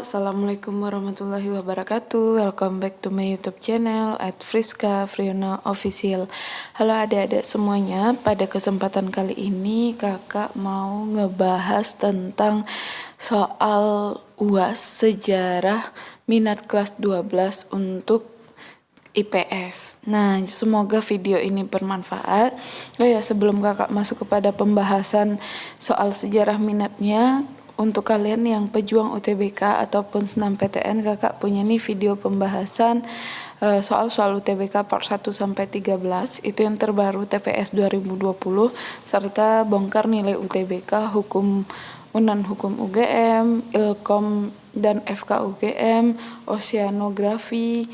Assalamualaikum warahmatullahi wabarakatuh. Welcome back to my YouTube channel @Friska Friona Official. Halo adik-adik semuanya. Pada kesempatan kali ini kakak mau ngebahas tentang soal UAS sejarah minat kelas 12 untuk IPS. Nah, semoga video ini bermanfaat. Oh ya, sebelum kakak masuk kepada pembahasan soal sejarah minatnya, untuk kalian yang pejuang UTBK ataupun SNMPTN, kakak punya nih video pembahasan soal-soal UTBK part 1 sampai 13. Itu yang terbaru TPS 2020 serta bongkar nilai UTBK, hukum Unan Hukum UGM, Ilkom dan FK UGM, oceanografi,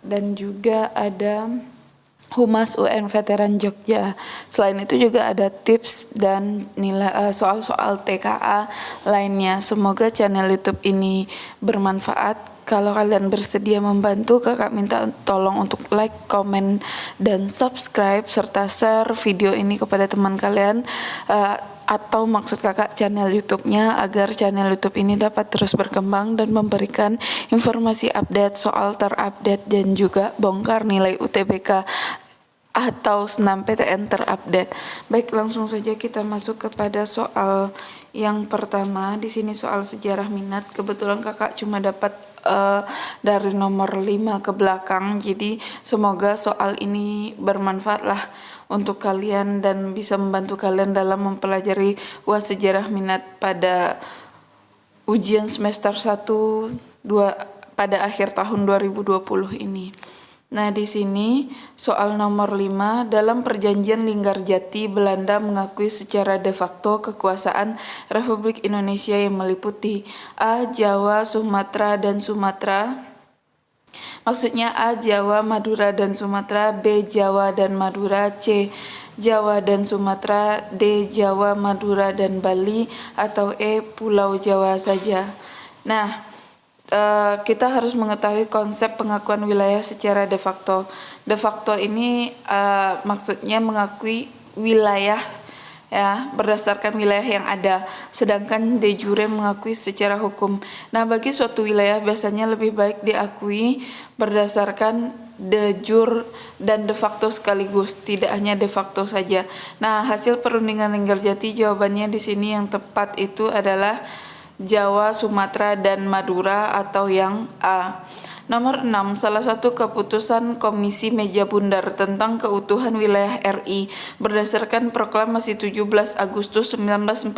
dan juga ada Humas UN Veteran Jogja. Selain itu juga ada tips dan nilai soal-soal TKA lainnya. Semoga channel YouTube ini bermanfaat. Kalau kalian bersedia membantu, kakak minta tolong untuk like, komen, dan subscribe serta share video ini kepada teman kalian, atau maksud kakak channel YouTube-nya, agar channel YouTube ini dapat terus berkembang dan memberikan informasi update soal terupdate dan juga bongkar nilai UTBK atau SNMPTN terupdate. Baik, langsung saja kita masuk kepada soal yang pertama. Di sini soal sejarah minat. Kebetulan kakak cuma dapat dari nomor 5 ke belakang, jadi semoga soal ini bermanfaat lah untuk kalian dan bisa membantu kalian dalam mempelajari UAS sejarah minat pada ujian semester 1 2 pada akhir tahun 2020 ini. Nah, di sini soal nomor 5, dalam perjanjian Linggarjati, Belanda mengakui secara de facto kekuasaan Republik Indonesia yang meliputi A. Jawa, Sumatera, dan Sumatera. Maksudnya A. Jawa, Madura, dan Sumatera, B. Jawa dan Madura, C. Jawa dan Sumatera, D. Jawa, Madura, dan Bali, atau E. Pulau Jawa saja. Nah, kita harus mengetahui konsep pengakuan wilayah secara de facto. De facto ini maksudnya mengakui wilayah ya berdasarkan wilayah yang ada, sedangkan de jure mengakui secara hukum. Nah, bagi suatu wilayah biasanya lebih baik diakui berdasarkan de jure dan de facto sekaligus, tidak hanya de facto saja. Nah, hasil perundingan Linggarjati, jawabannya di sini yang tepat itu adalah Jawa, Sumatera, dan Madura atau yang A. Nomor 6, salah satu keputusan Komisi Meja Bundar tentang keutuhan wilayah RI berdasarkan Proklamasi 17 Agustus 1945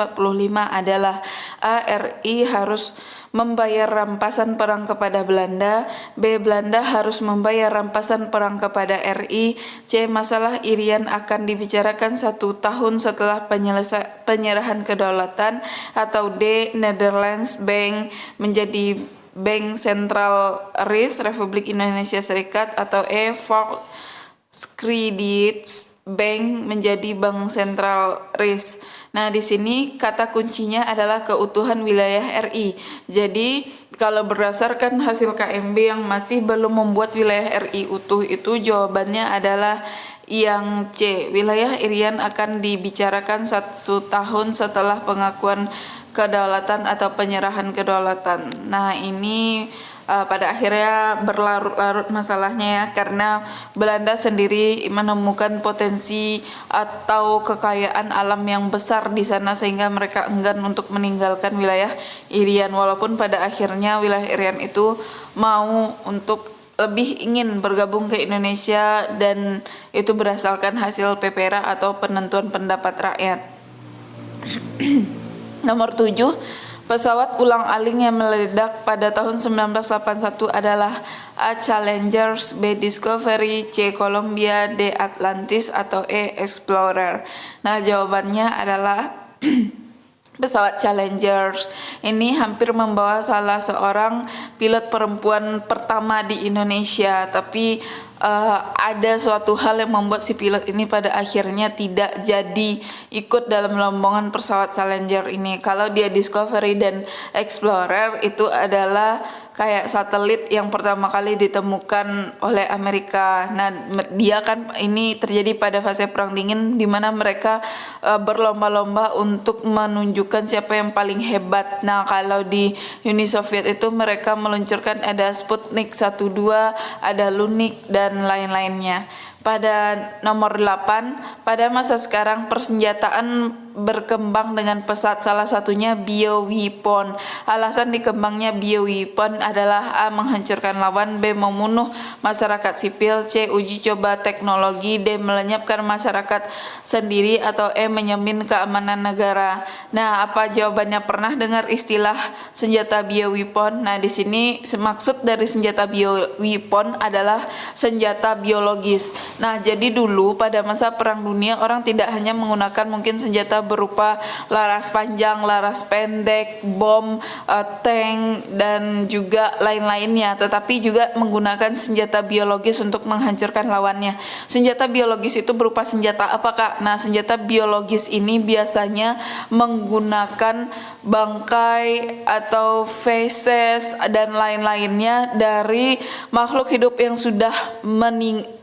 adalah A. RI harus membayar rampasan perang kepada Belanda, B. Belanda harus membayar rampasan perang kepada RI, C. Masalah Irian akan dibicarakan 1 tahun setelah penyerahan kedaulatan, atau D. Netherlands Bank menjadi Bank Sentral RIS Republik Indonesia Serikat, atau E. Volkskrediet Bank menjadi Bank Sentral RIS. Nah, di sini kata kuncinya adalah keutuhan wilayah RI. Jadi, kalau berdasarkan hasil KMB yang masih belum membuat wilayah RI utuh, itu jawabannya adalah yang C. Wilayah Irian akan dibicarakan 1 tahun setelah pengakuan kedaulatan atau penyerahan kedaulatan. Nah, ini pada akhirnya berlarut-larut masalahnya ya, karena Belanda sendiri menemukan potensi atau kekayaan alam yang besar di sana sehingga mereka enggan untuk meninggalkan wilayah Irian, walaupun pada akhirnya wilayah Irian itu mau untuk lebih ingin bergabung ke Indonesia, dan itu berdasarkan hasil PPRA atau penentuan pendapat rakyat. Nomor 7, pesawat ulang-alik yang meledak pada tahun 1981 adalah A. Challenger, B. Discovery, C. Columbia, D. Atlantis, atau E. Explorer. Nah, jawabannya adalah pesawat Challenger. Ini hampir membawa salah seorang pilot perempuan pertama di Indonesia, tapi ada suatu hal yang membuat si pilot ini pada akhirnya tidak jadi ikut dalam rombongan pesawat Challenger ini. Kalau dia Discovery dan Explorer itu adalah kayak satelit yang pertama kali ditemukan oleh Amerika. Nah, dia kan ini terjadi pada fase perang dingin di mana mereka berlomba-lomba untuk menunjukkan siapa yang paling hebat. Nah, kalau di Uni Soviet itu mereka meluncurkan ada Sputnik 1, 2, ada Lunik dan lain-lainnya. Pada nomor 8, pada masa sekarang persenjataan berkembang dengan pesat, salah satunya bioweapon. Alasan dikembangnya bioweapon adalah A. Menghancurkan lawan, B. Membunuh masyarakat sipil, C. Uji coba teknologi, D. Melenyapkan masyarakat sendiri, atau E. Menjamin keamanan negara. Nah, apa jawabannya? Pernah dengar istilah senjata bioweapon? Nah, di sini maksud dari senjata bioweapon adalah senjata biologis. Nah, jadi dulu pada masa Perang Dunia orang tidak hanya menggunakan mungkin senjata berupa laras panjang, laras pendek, bom, tank, dan juga lain-lainnya, tetapi juga menggunakan senjata biologis untuk menghancurkan lawannya. Senjata biologis itu berupa senjata apa, Kak? Nah, senjata biologis ini biasanya menggunakan bangkai atau feses dan lain-lainnya dari makhluk hidup yang sudah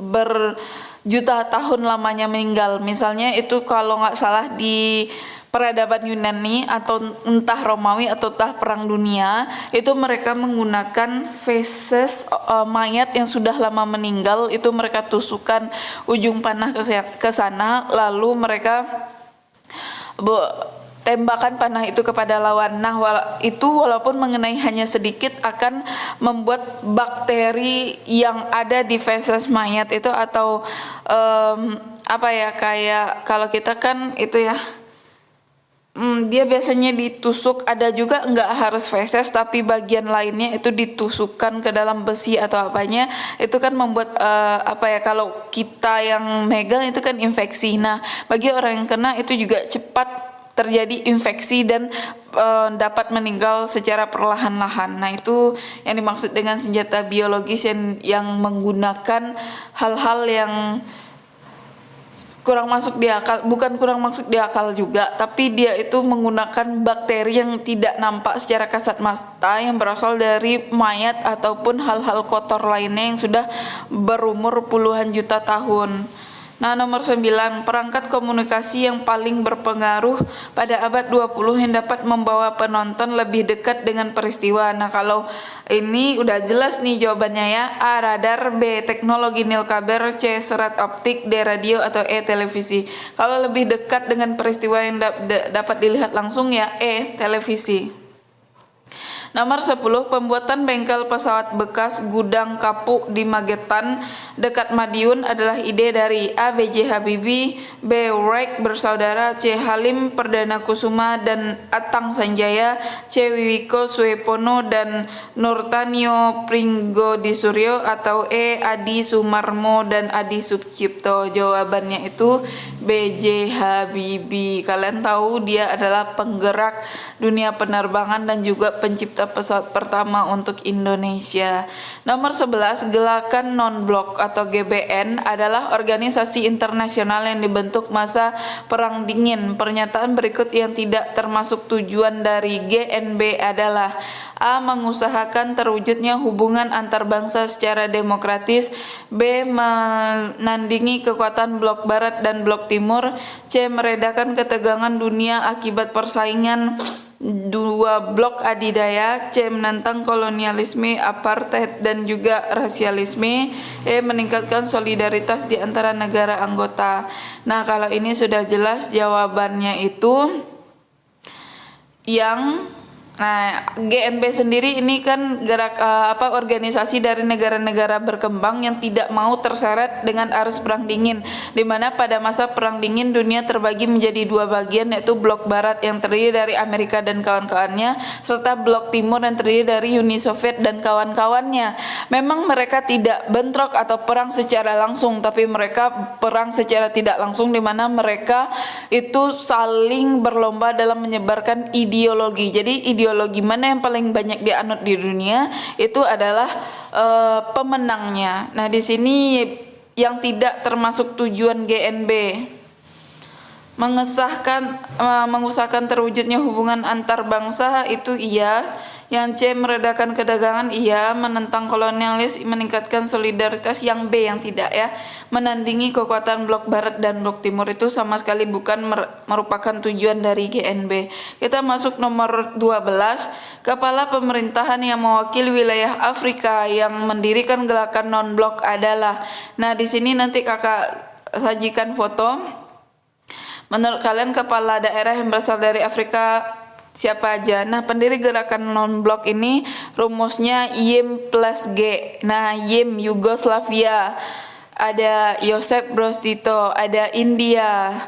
berjuta tahun lamanya meninggal. Misalnya itu kalau nggak salah di peradaban Yunani atau entah Romawi atau entah Perang Dunia, itu mereka menggunakan feses mayat yang sudah lama meninggal, itu mereka tusukkan ujung panah ke sana, lalu mereka tembakan panah itu kepada lawan. Nah, itu walaupun mengenai hanya sedikit akan membuat bakteri yang ada di feses mayat itu atau apa ya, kayak kalau kita kan itu ya, dia biasanya ditusuk, ada juga nggak harus feses tapi bagian lainnya itu ditusukkan ke dalam besi atau apanya, itu kan membuat apa ya, kalau kita yang megang itu kan infeksi. Nah, bagi orang yang kena itu juga cepat terjadi infeksi dan dapat meninggal secara perlahan-lahan. Nah, itu yang dimaksud dengan senjata biologis yang menggunakan hal-hal yang kurang masuk di akal, bukan kurang masuk di akal juga, tapi dia itu menggunakan bakteri yang tidak nampak secara kasat mata yang berasal dari mayat ataupun hal-hal kotor lainnya yang sudah berumur puluhan juta tahun. Nah, nomor 9, perangkat komunikasi yang paling berpengaruh pada abad 20 yang dapat membawa penonton lebih dekat dengan peristiwa. Nah, kalau ini udah jelas nih jawabannya ya. A. Radar, B. Teknologi nilkaber, C. Serat optik, D. Radio, atau E. Televisi. Kalau lebih dekat dengan peristiwa yang dapat dilihat langsung ya E. Televisi. Nomor 10, pembuatan bengkel pesawat bekas gudang kapuk di Magetan dekat Madiun adalah ide dari A. B.J. Habibie, B. Wright bersaudara, C. Halim Perdana Kusuma dan Atang Sanjaya, C. Wiwiko Suepono dan Nurtanio Pringgodisurio, atau E. Adi Sumarmo dan Adi Sucipto. Jawabannya itu B.J. Habibie. Kalian tahu dia adalah penggerak dunia penerbangan dan juga pencipta pesawat pertama untuk Indonesia. Nomor 11, Gerakan Non-Blok atau GBN adalah organisasi internasional yang dibentuk masa Perang Dingin. Pernyataan berikut yang tidak termasuk tujuan dari GNB adalah A. Mengusahakan terwujudnya hubungan antar bangsa secara demokratis, B. Menandingi kekuatan blok barat dan blok timur, C. Meredakan ketegangan dunia akibat persaingan dua blok adidaya, C. Menentang kolonialisme, apartheid, dan juga rasialisme, E. Meningkatkan solidaritas di antara negara anggota. Nah, kalau ini sudah jelas jawabannya itu yang GNB sendiri ini kan organisasi dari negara-negara berkembang yang tidak mau terseret dengan arus perang dingin, di mana pada masa perang dingin dunia terbagi menjadi dua bagian, yaitu blok barat yang terdiri dari Amerika dan kawan-kawannya serta blok timur yang terdiri dari Uni Soviet dan kawan-kawannya. Memang mereka tidak bentrok atau perang secara langsung, tapi mereka perang secara tidak langsung, di mana mereka itu saling berlomba dalam menyebarkan ideologi. Jadi ideologi mana yang paling banyak dianut di dunia itu adalah pemenangnya. Nah, di sini yang tidak termasuk tujuan GNB mengusahakan terwujudnya hubungan antar bangsa itu iya. Yang C, meredakan kedagangan iya. Menentang kolonialis, meningkatkan solidaritas. Yang B, yang tidak ya, menandingi kekuatan blok barat dan blok timur. Itu sama sekali bukan merupakan tujuan dari GNB. Kita masuk nomor 12. Kepala pemerintahan yang mewakili wilayah Afrika yang mendirikan gerakan non-blok adalah. Nah, di sini nanti kakak sajikan foto. Menurut kalian kepala daerah yang berasal dari Afrika siapa aja? Nah, pendiri gerakan non-blok ini rumusnya YIM plus G. Nah, YIM Yugoslavia, ada Joseph Broz Tito, ada India,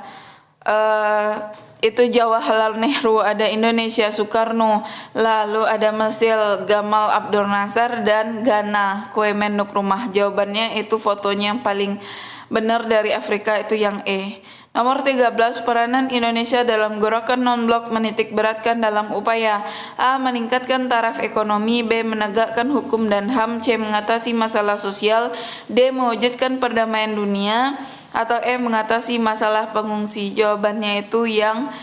itu Jawaharlal Nehru, ada Indonesia Soekarno, lalu ada Mesir Gamal Abdel Nasser, dan Ghana Kwame Nkrumah. Jawabannya itu fotonya yang paling benar dari Afrika itu yang E. Nomor 13, peranan Indonesia dalam gerakan non-blok menitik beratkan dalam upaya A. meningkatkan taraf ekonomi, B. menegakkan hukum dan HAM, C. mengatasi masalah sosial, D. mewujudkan perdamaian dunia, atau E. mengatasi masalah pengungsi. Jawabannya itu yang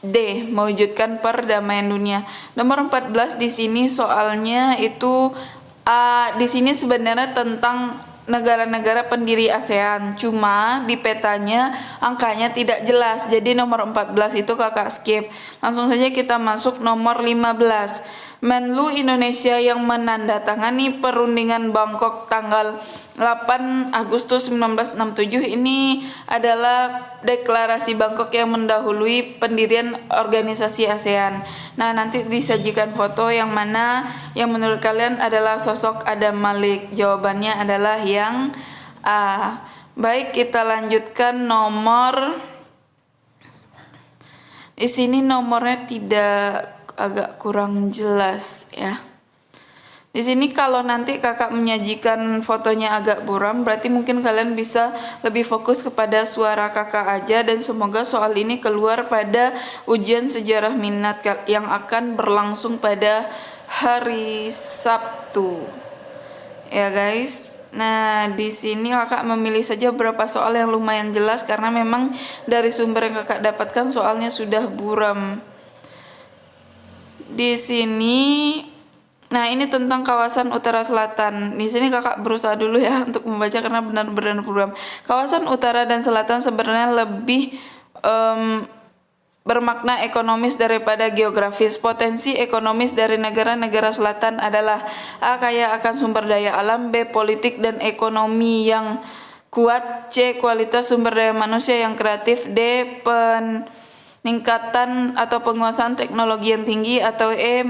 D. mewujudkan perdamaian dunia. Nomor 14 di sini soalnya itu di sini sebenarnya tentang negara-negara pendiri ASEAN, cuma di petanya angkanya tidak jelas, jadi nomor 14 itu kakak skip. Langsung saja kita masuk nomor 15. Menlu Indonesia yang menandatangani perundingan Bangkok tanggal 8 Agustus 1967 ini adalah deklarasi Bangkok yang mendahului pendirian organisasi ASEAN. Nah, nanti disajikan foto yang mana yang menurut kalian adalah sosok Adam Malik. Jawabannya adalah yang A. Baik, kita lanjutkan nomor. Di sini nomornya agak kurang jelas ya. Di sini kalau nanti kakak menyajikan fotonya agak buram, berarti mungkin kalian bisa lebih fokus kepada suara kakak aja, dan semoga soal ini keluar pada ujian sejarah minat yang akan berlangsung pada hari Sabtu. Ya guys. Nah, di sini kakak memilih saja beberapa soal yang lumayan jelas karena memang dari sumber yang kakak dapatkan soalnya sudah buram. Di sini, nah ini tentang kawasan utara selatan. Di sini kakak berusaha dulu ya untuk membaca karena benar-benar buram. Kawasan utara dan selatan sebenarnya lebih bermakna ekonomis daripada geografis. Potensi ekonomis dari negara-negara selatan adalah A. kaya akan sumber daya alam, B. politik dan ekonomi yang kuat, C. kualitas sumber daya manusia yang kreatif, D. peningkatan atau penguasaan teknologi yang tinggi, atau E.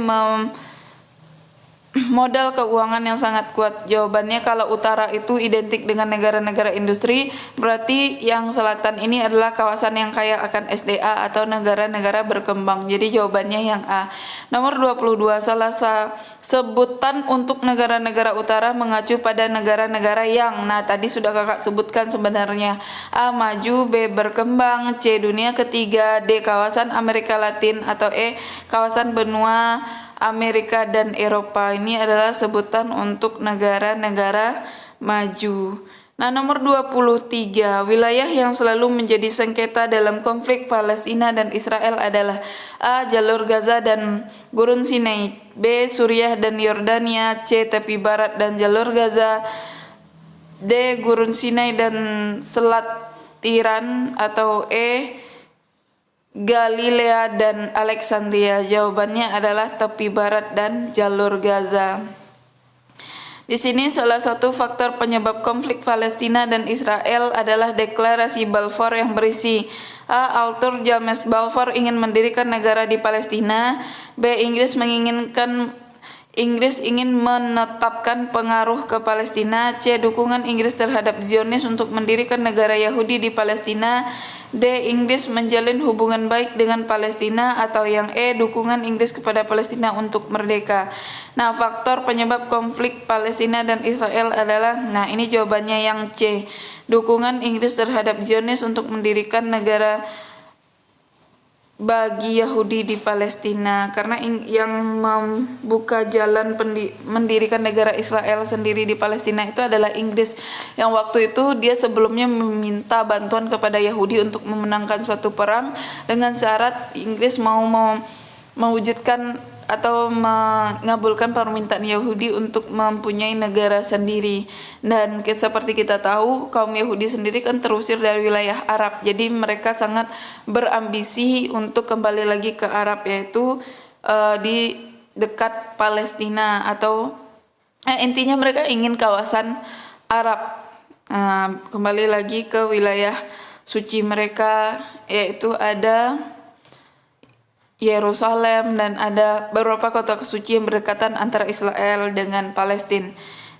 modal keuangan yang sangat kuat. Jawabannya kalau utara itu identik dengan negara-negara industri, berarti yang selatan ini adalah kawasan yang kaya akan SDA atau negara-negara berkembang. Jadi jawabannya yang A. Nomor 22, salah sebutan untuk negara-negara utara mengacu pada negara-negara yang, nah tadi sudah kakak sebutkan sebenarnya. A. maju, B. berkembang, C. dunia ketiga, D. kawasan Amerika Latin, atau E. kawasan benua Amerika dan Eropa. Ini adalah sebutan untuk negara-negara maju. Nah, nomor 23, wilayah yang selalu menjadi sengketa dalam konflik Palestina dan Israel adalah A. jalur Gaza dan Gurun Sinai, B. Suriah dan Yordania, C. tepi barat dan jalur Gaza, D. Gurun Sinai dan Selat Tiran, atau E. Galilea dan Alexandria. Jawabannya adalah tepi barat dan jalur Gaza. Di sini salah satu faktor penyebab konflik Palestina dan Israel adalah deklarasi Balfour yang berisi A. Arthur James Balfour ingin mendirikan negara di Palestina, B. Inggris ingin menetapkan pengaruh ke Palestina, C. dukungan Inggris terhadap Zionis untuk mendirikan negara Yahudi di Palestina, D. Inggris menjalin hubungan baik dengan Palestina, atau yang E. dukungan Inggris kepada Palestina untuk merdeka. Nah, faktor penyebab konflik Palestina dan Israel adalah, nah ini jawabannya yang C. Dukungan Inggris terhadap Zionis untuk mendirikan negara bagi Yahudi di Palestina, karena yang membuka jalan mendirikan negara Israel sendiri di Palestina itu adalah Inggris, yang waktu itu dia sebelumnya meminta bantuan kepada Yahudi untuk memenangkan suatu perang dengan syarat Inggris mau mewujudkan atau mengabulkan permintaan Yahudi untuk mempunyai negara sendiri. Dan seperti kita tahu, kaum Yahudi sendiri kan terusir dari wilayah Arab, jadi mereka sangat berambisi untuk kembali lagi ke Arab, yaitu di dekat Palestina, atau intinya mereka ingin kawasan Arab, kembali lagi ke wilayah suci mereka, yaitu ada Yerusalem dan ada beberapa kota suci yang berdekatan antara Israel dengan Palestina.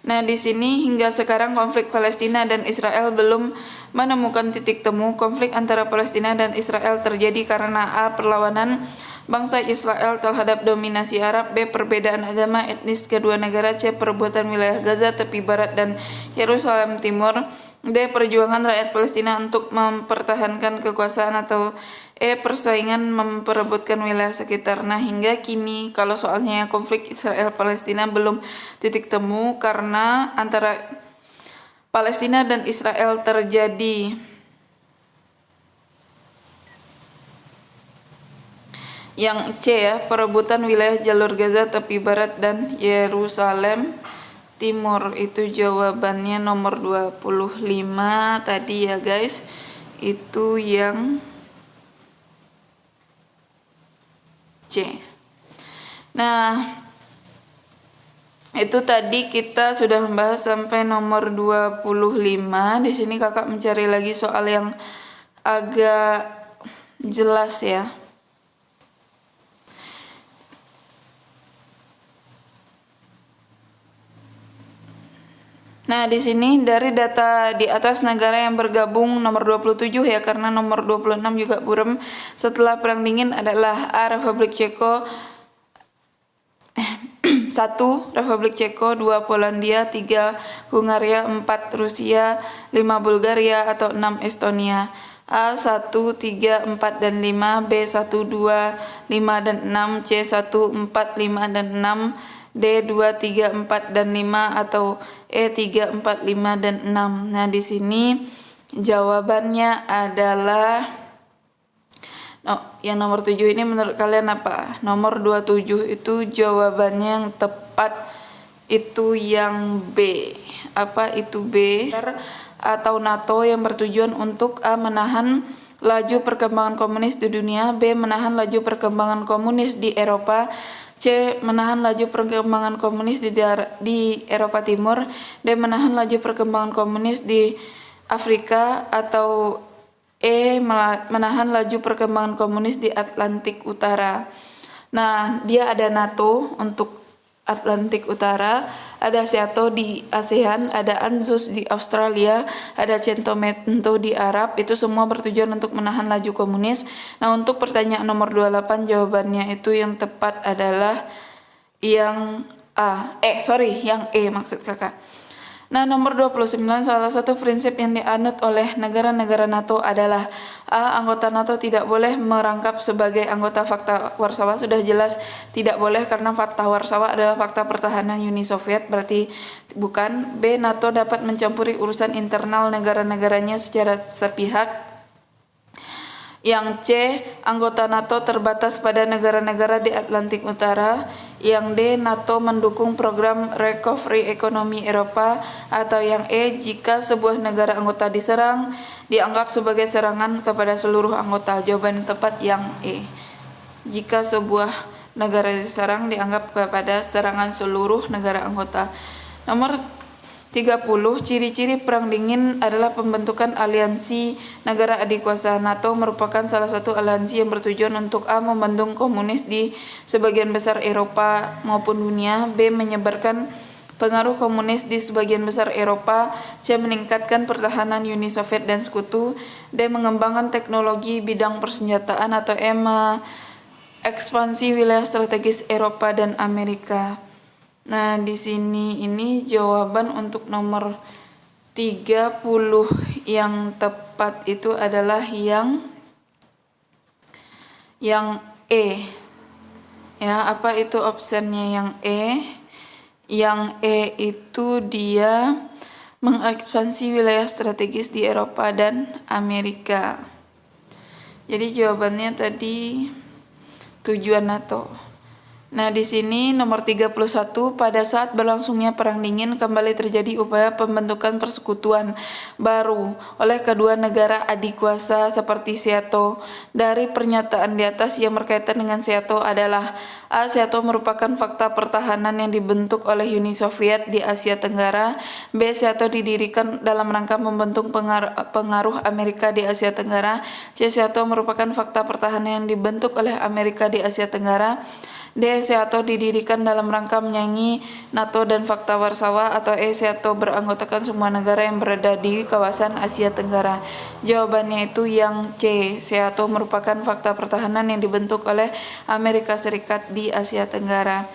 Nah, di sini hingga sekarang konflik Palestina dan Israel belum menemukan titik temu. Konflik antara Palestina dan Israel terjadi karena A. Perlawanan bangsa Israel terhadap dominasi Arab, B. Perbedaan agama etnis kedua negara, C. Perebutan wilayah Gaza, tepi barat dan Yerusalem Timur, D. Perjuangan rakyat Palestina untuk mempertahankan kekuasaan, atau E. Persaingan memperebutkan wilayah sekitar. Nah, hingga kini kalau soalnya konflik Israel-Palestina belum titik temu karena antara Palestina dan Israel terjadi yang C ya, perebutan wilayah jalur Gaza, tepi barat dan Yerusalem Timur. Itu jawabannya nomor 25 tadi ya guys. Itu yang C. Nah, itu tadi kita sudah membahas sampai nomor 25. Di sini kakak mencari lagi soal yang agak jelas ya. Nah, di sini dari data di atas negara yang bergabung nomor 27 ya, karena nomor 26 juga buram setelah Perang Dingin adalah A. Republik Ceko, 1. Republik Ceko, 2. Polandia, 3. Hungaria, 4. Rusia, 5. Bulgaria atau 6. Estonia. A. 1, 3, 4, dan 5, B. 1, 2, 5, dan 6, C. 1, 4, 5, dan 6, D 2, 3, 4, dan 5, atau E 3, 4, 5, dan 6. Nah, di sini jawabannya adalah yang nomor 7 ini menurut kalian apa? Nomor 27 itu jawabannya yang tepat itu yang B. Apa itu B? Atau NATO yang bertujuan untuk A. Menahan laju perkembangan komunis di dunia, B. Menahan laju perkembangan komunis di Eropa, C. Menahan laju perkembangan komunis di Eropa Timur, D. Menahan laju perkembangan komunis di Afrika, atau E. Menahan laju perkembangan komunis di Atlantik Utara. Nah, dia ada NATO untuk Atlantik Utara, ada SEATO di ASEAN, ada ANZUS di Australia, ada CENTOMENTO di Arab. Itu semua bertujuan untuk menahan laju komunis. Nah, untuk pertanyaan nomor 28 jawabannya itu yang tepat adalah yang yang E maksud kakak. Nah, nomor 29, salah satu prinsip yang dianut oleh negara-negara NATO adalah A. Anggota NATO tidak boleh merangkap sebagai anggota Fakta Warsawa. Sudah jelas tidak boleh karena Fakta Warsawa adalah fakta pertahanan Uni Soviet, berarti bukan. B. NATO dapat mencampuri urusan internal negara-negaranya secara sepihak. Yang C. Anggota NATO terbatas pada negara-negara di Atlantik Utara. Yang D. NATO mendukung program Recovery Ekonomi Eropa. Atau yang E. Jika sebuah negara anggota diserang, dianggap sebagai serangan kepada seluruh anggota. Jawaban tepat yang E. Jika sebuah negara diserang, dianggap kepada serangan seluruh negara anggota. Nomor 30, ciri-ciri Perang Dingin adalah pembentukan aliansi negara adikuasa. NATO merupakan salah satu aliansi yang bertujuan untuk A. Membendung komunis di sebagian besar Eropa maupun dunia, B. Menyebarkan pengaruh komunis di sebagian besar Eropa, C. Meningkatkan pertahanan Uni Soviet dan sekutu, D. Mengembangkan teknologi bidang persenjataan, atau E. Ekspansi wilayah strategis Eropa dan Amerika. Nah, di sini ini jawaban untuk nomor 30 yang tepat itu adalah yang Yang E. Ya, apa itu optionnya yang E? Yang E itu dia mengekspansi wilayah strategis di Eropa dan Amerika. Jadi jawabannya tadi tujuan NATO. Nah, di sini nomor 31, pada saat berlangsungnya Perang Dingin kembali terjadi upaya pembentukan persekutuan baru oleh kedua negara adik kuasa seperti SEATO. Dari pernyataan di atas yang berkaitan dengan SEATO adalah A. SEATO merupakan fakta pertahanan yang dibentuk oleh Uni Soviet di Asia Tenggara. B. SEATO didirikan dalam rangka membentuk pengaruh Amerika di Asia Tenggara. C. SEATO merupakan fakta pertahanan yang dibentuk oleh Amerika di Asia Tenggara. D. SEATO didirikan dalam rangka menyaingi NATO dan Fakta Warsawa. Atau E. SEATO beranggotakan semua negara yang berada di kawasan Asia Tenggara. Jawabannya itu yang C. SEATO merupakan fakta pertahanan yang dibentuk oleh Amerika Serikat di Asia Tenggara.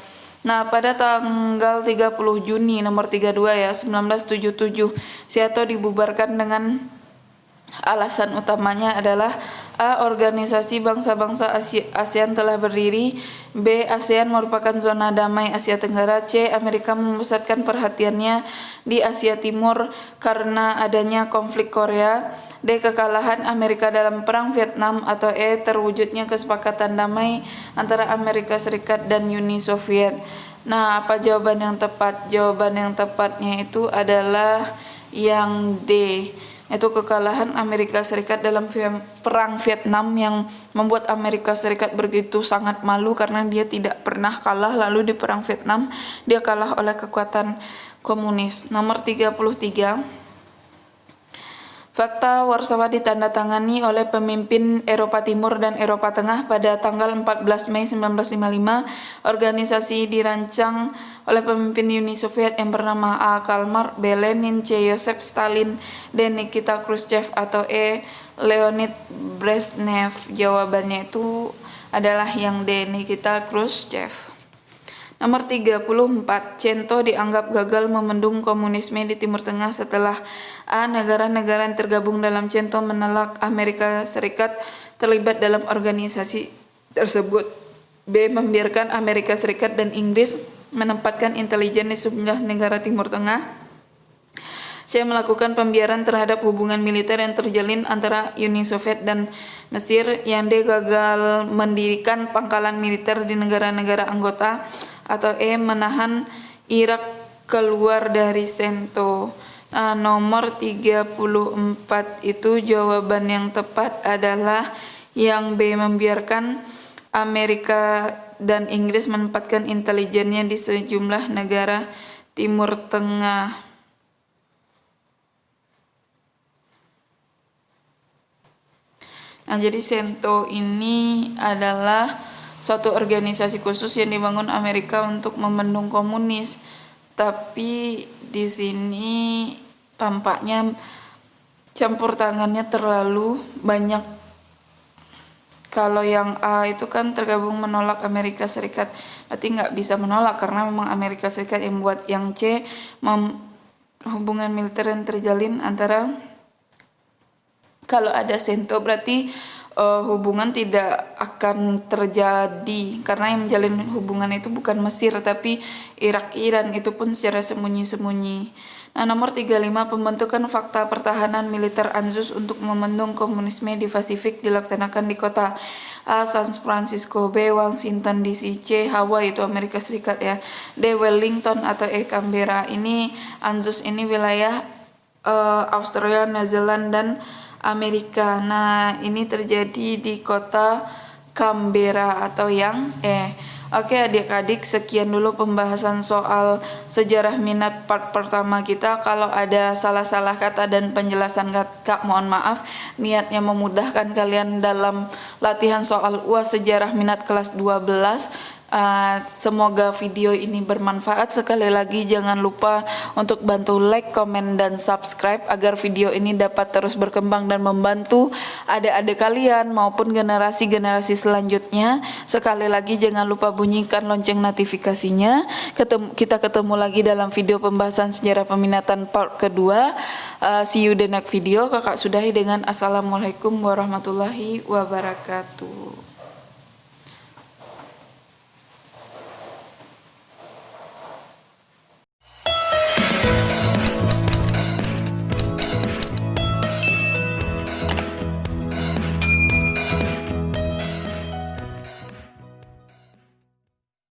Nah, pada tanggal 30 Juni nomor 32 ya 1977, SEATO dibubarkan dengan alasan utamanya adalah A. Organisasi Bangsa-Bangsa ASEAN telah berdiri. B. ASEAN merupakan zona damai Asia Tenggara. C. Amerika memusatkan perhatiannya di Asia Timur karena adanya konflik Korea. D. Kekalahan Amerika dalam Perang Vietnam. Atau E. Terwujudnya kesepakatan damai antara Amerika Serikat dan Uni Soviet. Nah, apa jawaban yang tepat? Jawaban yang tepatnya itu adalah yang D. Itu kekalahan Amerika Serikat dalam Perang Vietnam yang membuat Amerika Serikat begitu sangat malu karena dia tidak pernah kalah, lalu di Perang Vietnam dia kalah oleh kekuatan komunis. Nomor 33, Fakta Warsawa ditandatangani oleh pemimpin Eropa Timur dan Eropa Tengah pada tanggal 14 Mei 1955. Organisasi dirancang oleh pemimpin Uni Soviet yang bernama A. Karl Marx, B. Lenin, C. Joseph Stalin, D. Nikita Khrushchev, atau E. Leonid Brezhnev. Jawabannya itu adalah yang D. Nikita Khrushchev. Nomor 34, CENTO dianggap gagal membendung komunisme di Timur Tengah setelah A. Negara-negara yang tergabung dalam CENTO menolak Amerika Serikat terlibat dalam organisasi tersebut. B. Membiarkan Amerika Serikat dan Inggris menempatkan intelijen di sejumlah negara Timur Tengah. C. Melakukan pembiaran terhadap hubungan militer yang terjalin antara Uni Soviet dan Mesir. Yang D. Gagal mendirikan pangkalan militer di negara-negara anggota. Atau E. Menahan Irak keluar dari CENTO. Nah, nomor 34 itu jawaban yang tepat adalah yang B. Membiarkan Amerika dan Inggris menempatkan intelijennya di sejumlah negara Timur Tengah. Nah, jadi CENTO ini adalah suatu organisasi khusus yang dibangun Amerika untuk membendung komunis. Tapi di sini tampaknya campur tangannya terlalu banyak. Kalau yang A itu kan tergabung menolak Amerika Serikat, berarti nggak bisa menolak karena memang Amerika Serikat yang buat. Yang C, hubungan militer yang terjalin antara, kalau ada CENTO berarti hubungan tidak akan terjadi karena yang menjalin hubungan itu bukan Mesir tapi Irak, Iran, itu pun secara sembunyi-sembunyi. Nah, nomor 35, pembentukan fakta pertahanan militer ANZUS untuk membendung komunisme di Pasifik dilaksanakan di kota A. San Francisco, B. Washington DC, C. Hawaii itu Amerika Serikat ya, D. Wellington, atau E. Canberra. Ini ANZUS ini wilayah Australia, New Zealand, dan Amerika. Nah, ini terjadi di kota Canberra atau yang E. Oke adik-adik, sekian dulu pembahasan soal sejarah minat part pertama kita. Kalau ada salah-salah kata dan penjelasan Kak, mohon maaf. Niatnya memudahkan kalian dalam latihan soal UAS sejarah minat kelas 12. Semoga video ini bermanfaat. Sekali lagi jangan lupa untuk bantu like, komen, dan subscribe agar video ini dapat terus berkembang dan membantu adik-adik kalian maupun generasi-generasi selanjutnya. Sekali lagi jangan lupa bunyikan lonceng notifikasinya. Kita ketemu lagi dalam video pembahasan sejarah peminatan part kedua. See you the next video. Kakak sudahi dengan Assalamualaikum warahmatullahi wabarakatuh.